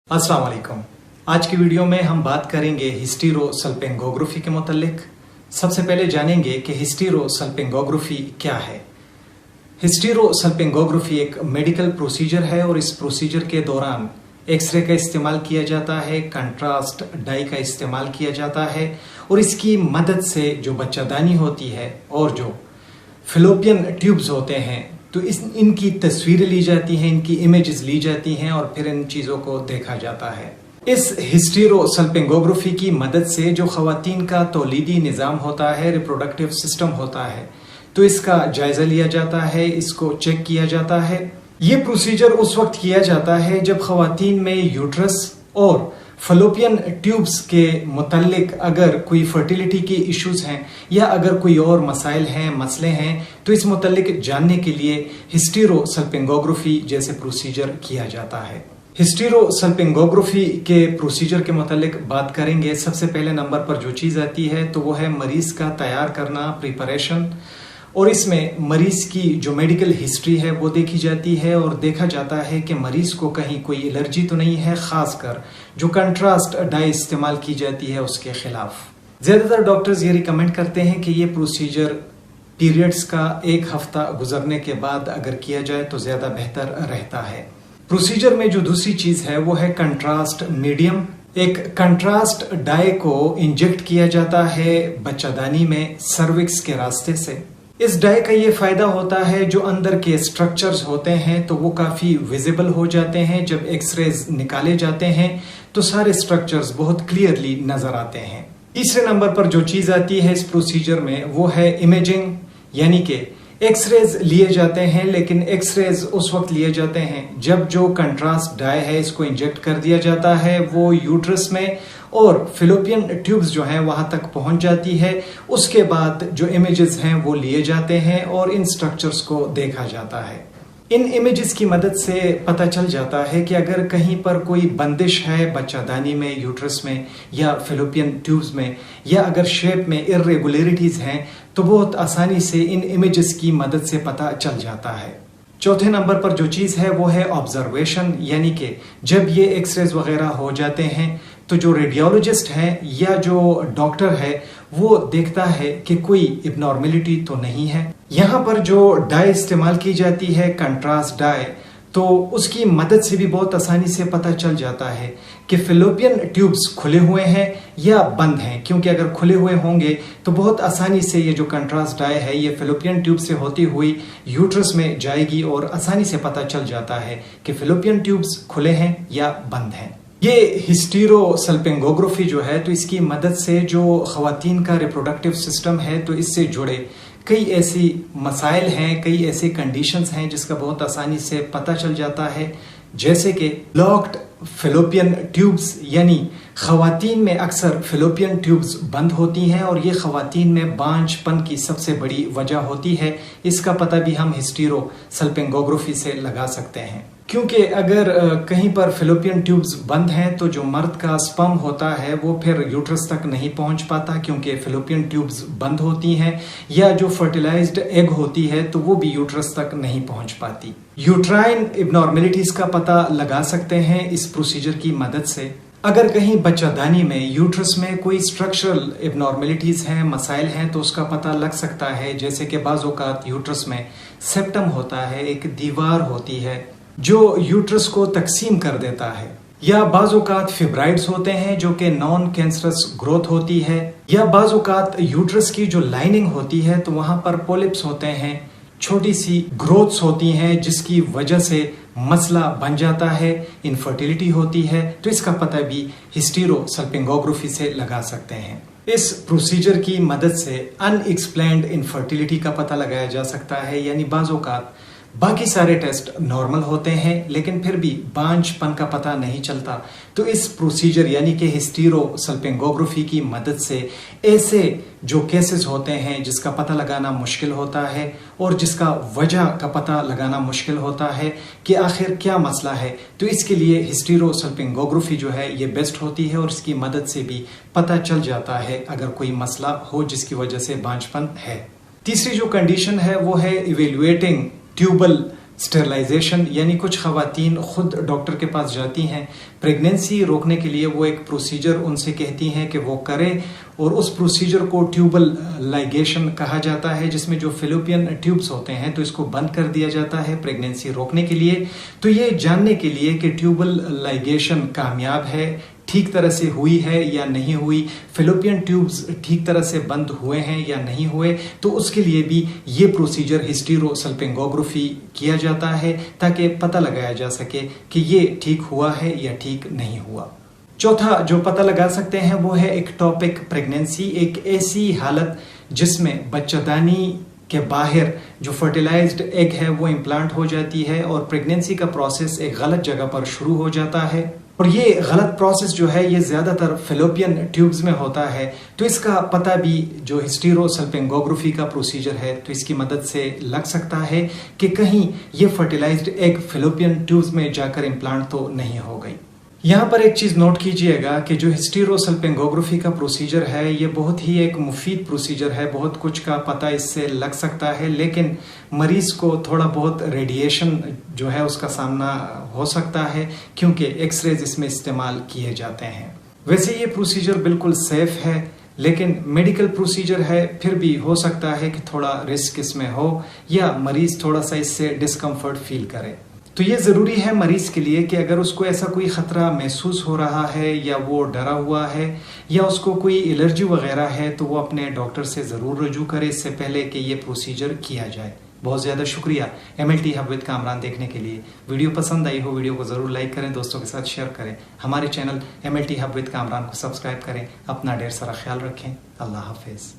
अस्सलाम वालेकुम। आज की वीडियो में हम बात करेंगे हिस्टीरोसल्पिंगोग्राफी के मुतालिक। सबसे पहले जानेंगे कि हिस्टीरोसल्पिंगोग्राफी क्या है। हिस्टीरोसल्पिंगोग्राफी एक मेडिकल प्रोसीजर है और इस प्रोसीजर के दौरान एक्सरे का इस्तेमाल किया जाता है, कंट्रास्ट डाई का इस्तेमाल किया जाता है और इसकी मदद से जो बच्चादानी होती है और जो फिलोपियन ट्यूब्स होते हैं तो इनकी तस्वीरें ली जाती हैं, इनकी इमेजेस ली जाती हैं और फिर इन चीज़ों को देखा जाता है। इस हिस्टीरोसल्पिंगोग्राफी की मदद से जो ख़वातीन का तौलीदी निज़ाम होता है, रिप्रोडक्टिव सिस्टम होता है, तो इसका जायज़ा लिया जाता है, इसको चेक किया जाता है। ये प्रोसीजर उस वक्त किया जाता है जब ख़वातीन में यूट्रस और फलोपियन ट्यूब्स के मुतालिक अगर कोई फर्टिलिटी के इश्यूज हैं या अगर कोई और मसाइल हैं, मसले हैं, तो इस मुतालिक जानने के लिए हिस्टीरोसल्पिंगोग्राफी जैसे प्रोसीजर किया जाता है। हिस्टीरोसल्पिंगोग्राफी के प्रोसीजर के मुतालिक बात करेंगे। सबसे पहले नंबर पर जो चीज़ आती है तो वो है मरीज का तैयार करना, प्रिपरेशन, और इसमें मरीज की जो मेडिकल हिस्ट्री है वो देखी जाती है और देखा जाता है कि मरीज को कहीं कोई एलर्जी तो नहीं है, खासकर जो कंट्रास्ट डाई इस्तेमाल की जाती है उसके खिलाफ। ज्यादातर डॉक्टर्स ये रिकमेंड करते हैं कि ये प्रोसीजर पीरियड्स का 1 हफ्ता गुजरने के बाद अगर किया जाए तो ज्यादा बेहतर रहता है। प्रोसीजर में जो दूसरी चीज है वो है कंट्रास्ट मीडियम। एक कंट्रास्ट डाई को इंजेक्ट किया जाता है बच्चादानी में सर्विक्स के रास्ते से। इस डाई का ये फायदा होता है जो अंदर के स्ट्रक्चर्स होते हैं तो वो काफी विजिबल हो जाते हैं। जब एक्सरेज निकाले जाते हैं तो सारे स्ट्रक्चर्स बहुत क्लियरली नजर आते हैं। तीसरे नंबर पर जो चीज आती है इस प्रोसीजर में वो है इमेजिंग, यानी कि एक्सरेज लिए जाते हैं, लेकिन एक्सरेज उस वक्त लिए जाते हैं जब जो कंट्रास्ट डाई है इसको इंजेक्ट कर दिया जाता है, वो यूट्रस में और फिलोपियन ट्यूब्स जो हैं वहां तक पहुंच जाती है। उसके बाद जो इमेजेस हैं वो लिए जाते हैं और इन स्ट्रक्चर्स को देखा जाता है। इन इमेजेस की मदद से पता चल जाता है कि अगर कहीं पर कोई बंदिश है बच्चादानी में, यूट्रस में या फिलोपियन ट्यूब्स में, या अगर शेप में इर्रेगुलरिटीज हैं तो बहुत आसानी से इन इमेजेस की मदद से पता चल जाता है। चौथे नंबर पर जो चीज है वो है ऑब्जर्वेशन, यानी कि जब ये एक्सरेज वगैरह हो जाते हैं तो जो रेडियोलॉजिस्ट है या जो डॉक्टर है वो देखता है कि कोई इब्नॉर्मेलिटी तो नहीं है। यहाँ पर जो डाई इस्तेमाल की जाती है कंट्रास्ट डाई, तो उसकी मदद से भी बहुत आसानी से पता चल जाता है कि फिलोपियन ट्यूब्स खुले हुए हैं या बंद हैं, क्योंकि अगर खुले हुए होंगे तो बहुत आसानी से ये जो कंट्रास्ट डाई है ये फिलोपियन ट्यूब से होती हुई यूट्रस में जाएगी और आसानी से पता चल जाता है कि फिलोपियन ट्यूब्स खुले हैं या बंद हैं। ये हिस्टीरोसल्पिंगोग्राफी जो है तो इसकी मदद से जो ख़वातीन का रिप्रोडक्टिव सिस्टम है तो इससे जुड़े कई ऐसी मसाइल हैं, कई ऐसे कंडीशंस हैं जिसका बहुत आसानी से पता चल जाता है, जैसे कि ब्लॉक्ड फिलोपियन ट्यूब्स, यानी ख़वातीन में अक्सर फिलोपियन ट्यूब्स बंद होती हैं और ये ख़वातीन में बांझपन की सबसे बड़ी वजह होती है। इसका पता भी हम हिस्टीरोसल्पिंगोग्राफी से लगा सकते हैं, क्योंकि अगर कहीं पर फिलोपियन ट्यूब्स बंद हैं तो जो मर्द का स्पर्म होता है वो फिर यूट्रस तक नहीं पहुंच पाता, क्योंकि फिलोपियन ट्यूब्स बंद होती हैं, या जो फर्टिलाइज्ड एग होती है तो वो भी यूट्रस तक नहीं पहुंच पाती। यूट्राइन इब्नॉर्मेलिटीज का पता लगा सकते हैं इस प्रोसीजर की मदद से। अगर कहीं बच्चादानी में, यूट्रस में कोई स्ट्रक्चरल इब्नॉर्मेलिटीज हैं, मसाइल हैं, तो उसका पता लग सकता है, जैसे कि बाज़ औक़ात यूट्रस में सेप्टम होता है, एक दीवार होती है जो यूट्रस को तकसीम कर देता है, या बाज़ औक़ात फिब्राइड्स होते हैं जो कि नॉन कैंसरस ग्रोथ होती है, या बाज़ औक़ात यूट्रस की जो लाइनिंग होती है तो वहां पर पोलिप्स होते हैं, छोटी सी ग्रोथ्स होती हैं जिसकी वजह से मसला बन जाता है, इनफर्टिलिटी होती है। तो इसका पता भी हिस्टीरोसल्पिंगोग्राफी से लगा सकते हैं। इस प्रोसीजर की मदद से अनएक्सप्लेन्ड इनफर्टिलिटी का पता लगाया जा सकता है, यानी बाज़ औक़ात बाकी सारे टेस्ट नॉर्मल होते हैं लेकिन फिर भी बांझपन का पता नहीं चलता। तो इस प्रोसीजर यानी कि हिस्टीरोसल्पिंगोग्राफी की मदद से ऐसे जो केसेस होते हैं जिसका पता लगाना मुश्किल होता है और जिसका वजह का पता लगाना मुश्किल होता है कि आखिर क्या मसला है, तो इसके लिए हिस्टीरोसल्पिंगोग्राफी जो है ये बेस्ट होती है और इसकी मदद से भी पता चल जाता है अगर कोई मसला हो जिसकी वजह से बांझपन है। तीसरी जो कंडीशन है वो है इवेल्युएटिंग ट्यूबल اسٹرلائزیشن یعنی کچھ خواتین خود ڈاکٹر کے پاس جاتی ہیں پریگنینسی روکنے کے لیے، وہ ایک پروسیجر ان سے کہتی ہیں کہ وہ کریں، اور اس پروسیجر کو ٹیوبل لائگیشن کہا جاتا ہے، جس میں جو فیلوپین ٹیوبس ہوتے ہیں تو اس کو بند کر دیا جاتا ہے پریگنینسی روکنے کے لیے۔ تو یہ جاننے کے لیے کہ ٹیوبل لائگیشن کامیاب ہے، ٹھیک طرح سے ہوئی ہے یا نہیں ہوئی، فیلوپین ٹیوبز ٹھیک طرح سے بند ہوئے ہیں یا نہیں ہوئے، تو اس کے لیے بھی یہ پروسیجر ہسٹیروسلپنگوگرافی کیا جاتا ہے تاکہ پتہ لگایا جا سکے کہ یہ ٹھیک ہوا ہے یا ٹھیک نہیں ہوا۔ چوتھا جو پتہ لگا سکتے ہیں وہ ہے ایکٹوپک پریگنینسی، ایک ایسی حالت جس میں بچہ دانی کے باہر جو فرٹیلائزڈ ایگ ہے وہ امپلانٹ ہو جاتی ہے اور پریگنینسی کا پروسیس ایک غلط جگہ پر شروع ہو جاتا ہے، اور یہ غلط پروسیس جو ہے یہ زیادہ تر فیلوپین ٹیوبز میں ہوتا ہے۔ تو اس کا پتہ بھی جو ہسٹیروسلپنگوگرافی کا پروسیجر ہے تو اس کی مدد سے لگ سکتا ہے کہ کہیں یہ فرٹیلائزڈ ایگ فیلوپین ٹیوبز میں جا کر امپلانٹ تو نہیں ہو گئی۔ یہاں پر ایک چیز نوٹ کیجئے گا کہ جو ہسٹیروسلپنگوگرافی کا پروسیجر ہے یہ بہت ہی ایک مفید پروسیجر ہے، بہت کچھ کا پتہ اس سے لگ سکتا ہے، لیکن مریض کو تھوڑا بہت ریڈیشن جو ہے اس کا سامنا ہو سکتا ہے کیونکہ ایکس ریز اس میں استعمال کیے جاتے ہیں۔ ویسے یہ پروسیجر بالکل سیف ہے، لیکن میڈیکل پروسیجر ہے، پھر بھی ہو سکتا ہے کہ تھوڑا رسک اس میں ہو یا مریض تھوڑا سا اس سے ڈسکمفرٹ فیل کرے۔ تو یہ ضروری ہے مریض کے لیے کہ اگر اس کو ایسا کوئی خطرہ محسوس ہو رہا ہے یا وہ ڈرا ہوا ہے یا اس کو کوئی الرجی وغیرہ ہے تو وہ اپنے ڈاکٹر سے ضرور رجوع کرے اس سے پہلے کہ یہ پروسیجر کیا جائے۔ بہت زیادہ شکریہ MLT ہب وتھ کامران دیکھنے کے لیے۔ ویڈیو پسند آئی ہو ویڈیو کو ضرور لائک کریں، دوستوں کے ساتھ شیئر کریں، ہمارے channel MLT hub with Kamran کو سبسکرائب کریں۔ اپنا ڈھیر سارا خیال رکھیں۔ اللہ حافظ۔